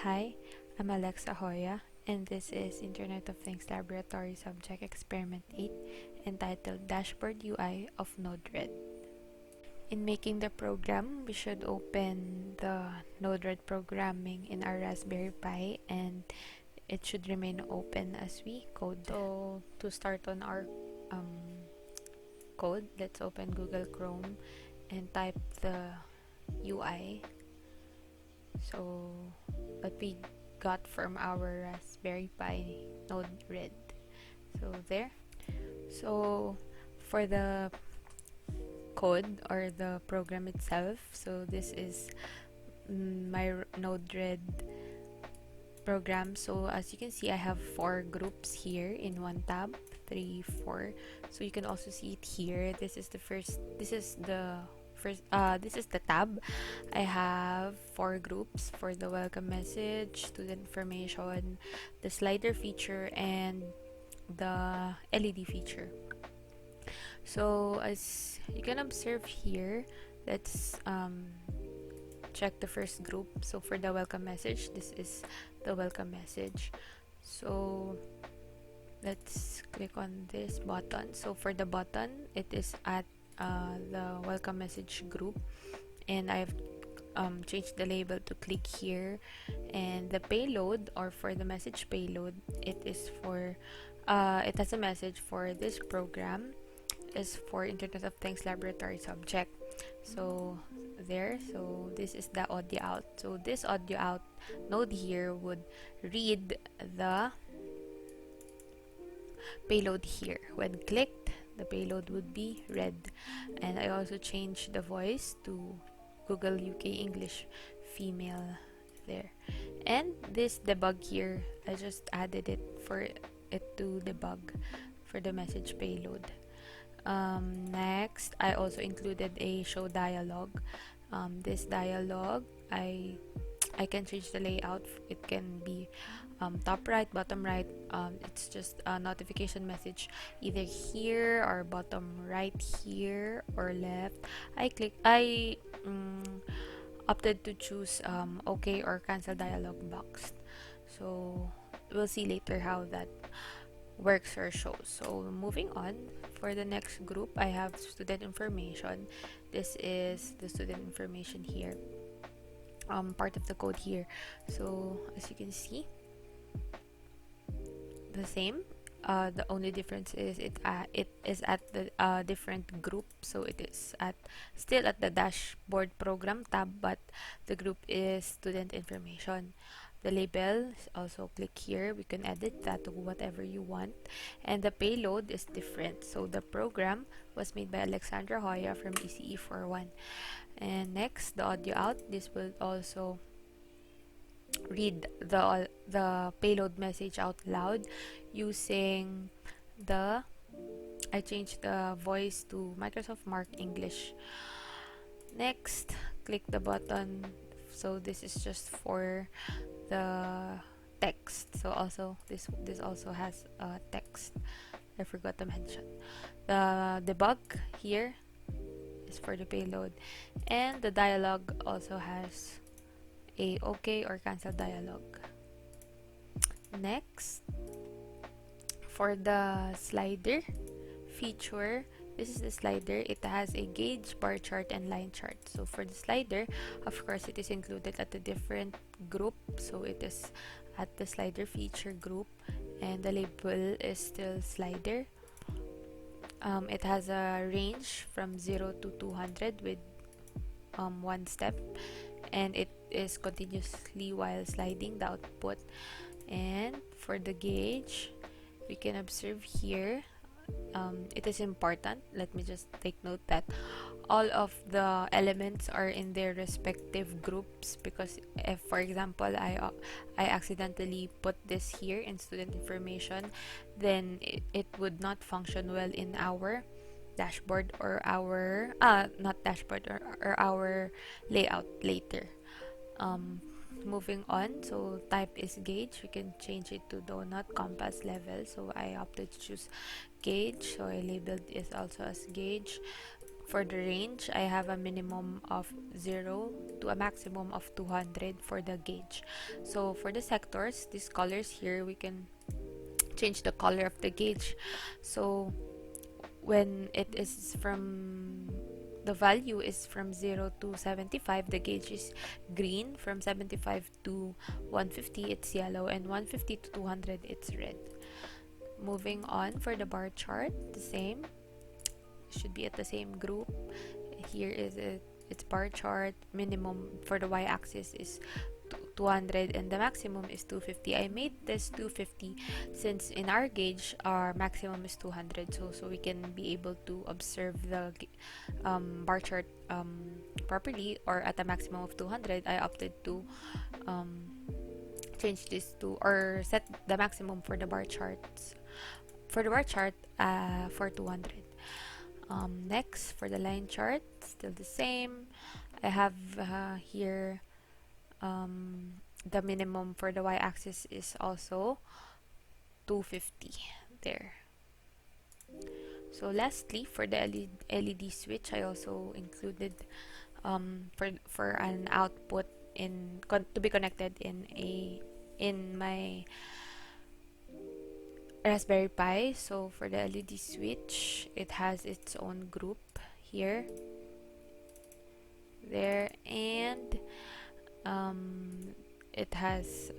Hi, I'm Alexa Hoya, and this is Internet of Things Laboratory Subject Experiment 8 entitled Dashboard UI of Node-RED. In making the program, we should open the Node-RED programming in our Raspberry Pi, and it should remain open as we code. So to start on our code, let's open Google Chrome and type the UI. So what we got from our Raspberry Pi Node-RED. So there. So for the code or the program itself, so this is my Node-RED program. So as you can see, I have 4 groups here in one tab, 3, 4. So you can also see it here. This is the tab. I have 4 groups for the welcome message, student information, the slider feature, and the LED feature. So as you can observe here, let's check the first group. So for the welcome message, this is the welcome message. So let's click on this button. So for the button, it is at the welcome message group, and I've changed the label to click here. And the payload, or for the message payload, it is for it has a message for this program is for Internet of Things Laboratory subject. So there, so this is the audio out. So this audio out node here would read the payload here. When clicked, the payload would be read. And I also changed the voice to Google UK English female there. And this debug here, I just added it for it to debug for the message payload. Next, I also included a show dialog. This dialog, I can change the layout. It can be top right, bottom right. It's just a notification message either here or bottom right here or left. I opted to choose OK or cancel dialog box. So we'll see later how that works or shows. So moving on, for the next group, I have student information. This is the student information here, part of the code here. So as you can see, the same. The only difference is it is at the different group. So it is still at the dashboard program tab, but the group is student information. The label is also click here. We can edit that to whatever you want, and the payload is different. So the program was made by Alexandra Hoya from ECE41. And next, the audio out. This will also read the payload message out loud using the I changed the voice to Microsoft Mark English. Next, click the button. So this is just for the text. So also this also has text. I forgot to mention. The debug here is for the payload, and the dialog also has a OK or cancel dialog. Next, for the slider feature, this is the slider. It has a gauge, bar chart, and line chart. So for the slider, of course, it is included at a different group. So it is at the slider feature group, and the label is still slider. It has a range from 0 to 200 with 1 step, and it is continuously while sliding the output. And for the gauge, we can observe here, it is important, let me just take note that all of the elements are in their respective groups, because if, for example, I accidentally put this here in student information, then it would not function well in our dashboard or our not dashboard or our layout later. Moving on, so type is gauge. We can change it to donut, compass, level. So I opted to choose gauge, so I labeled it also as gauge. For the range, I have a minimum of 0 to a maximum of 200 for the gauge. So for the sectors, these colors here, we can change the color of the gauge. So when it is from the value is from 0 to 75, the gauge is green. From 75 to 150, it's yellow, and 150 to 200, it's red. Moving on, for the bar chart, the same, should be at the same group. Here is its bar chart. Minimum for the y-axis is 200 and the maximum is 250. I made this 250 since in our gauge our maximum is 200, so we can be able to observe the bar chart properly, or at a maximum of 200. I opted to change this to, or set the maximum for the bar charts for 200. Next, for the line chart, still the same. I have here the minimum for the y-axis is also 250 there. So lastly, for the LED switch, I also included for an output to be connected in my Raspberry Pi. So for the LED switch, it has its own group here, there, and it has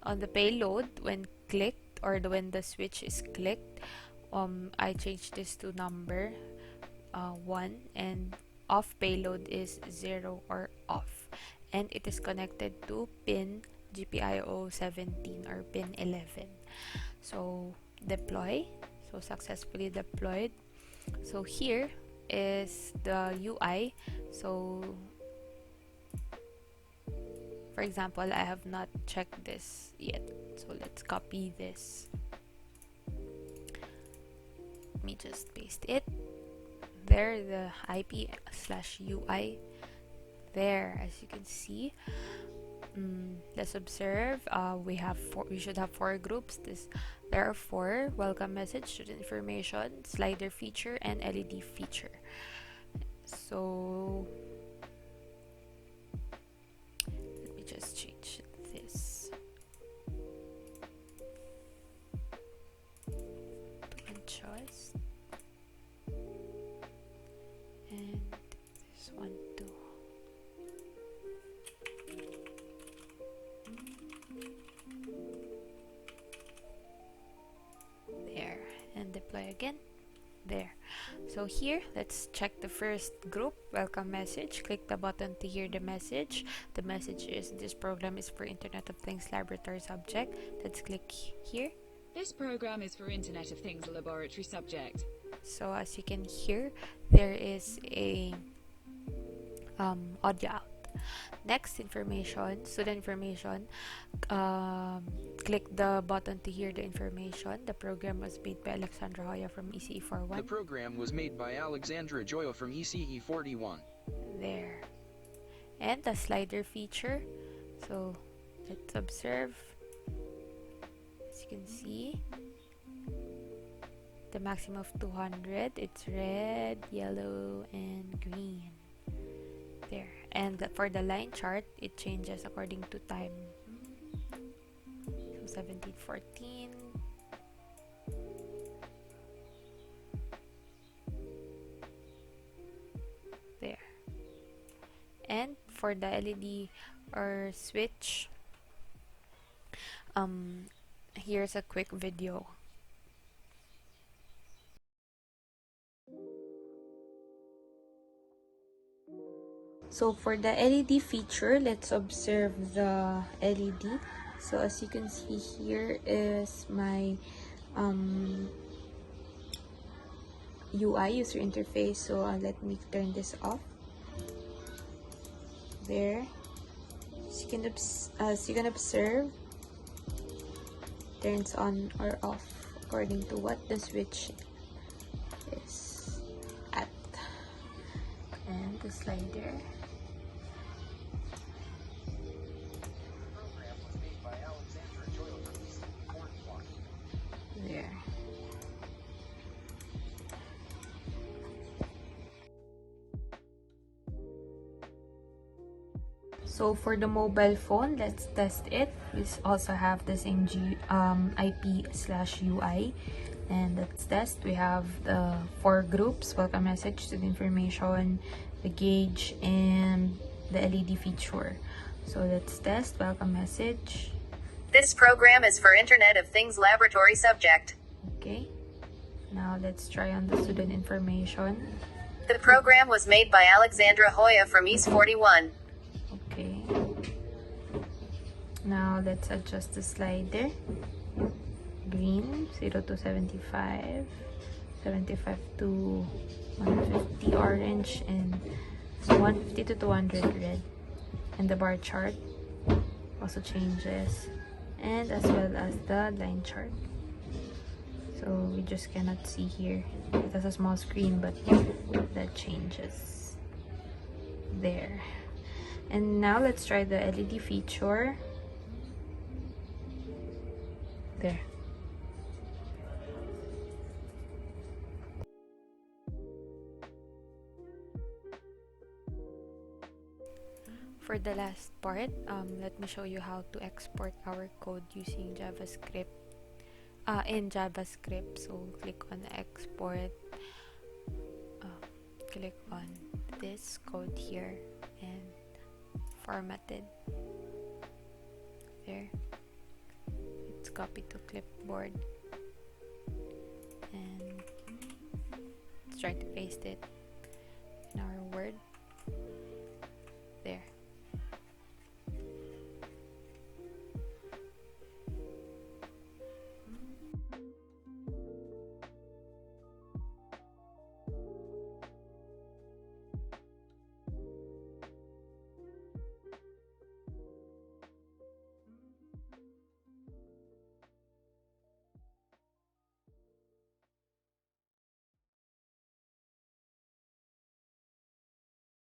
on the payload, when clicked, or when the switch is clicked, I changed this to number 1, and off payload is 0 or off, and it is connected to pin GPIO 17 or pin 11. So deploy, so successfully deployed. So here is the UI. So for example, I have not checked this yet, so let's copy this. Let me just paste it there, the IP/UI there. As you can see, let's observe. We should have 4 groups. There are 4: welcome message, student information, slider feature, and LED feature. So let me just change this to unchoice, and this one too. There, and deploy again. There. So here, let's check the first group, welcome message. Click the button to hear the message. The message is, this program is for Internet of Things laboratory subject. Let's click here. This program is for Internet of Things laboratory subject. So as you can hear, there is a audio out. Next, information, student information. Click the button to hear the information. The program was made by Alexandra Hoya from ECE41. The program was made by Alexandra Joyo from ECE41. There. And the slider feature. So let's observe. As you can see, the maximum of 200. It's red, yellow, and green. There. And for the line chart, it changes according to time. So 1714. There. And for the LED or switch, here's a quick video. So for the LED feature, let's observe the LED. So as you can see, here is my UI, user interface. So let me turn this off. There. As you can observe, turns on or off according to what the switch is at. And the slider. There. So for the mobile phone, let's test it. We also have the same IP/UI. And let's test. We have the 4 groups: welcome message, student information, the gauge, and the LED feature. So let's test welcome message. This program is for Internet of Things laboratory subject. Okay. Now let's try on the student information. The program was made by Alexandra Hoya from East 41. Okay. Now let's adjust the slider. Green 0 to 75, 75 to 150 orange, and 150 to 200 red. And the bar chart also changes, and as well as the line chart. So we just cannot see here. It has a small screen, but that changes there. And now let's try the LED feature. There. For the last part, let me show you how to export our code using JavaScript. In JavaScript, so click on export, click on this code here, and formatted. There. It's copied to clipboard, and let's try to paste it.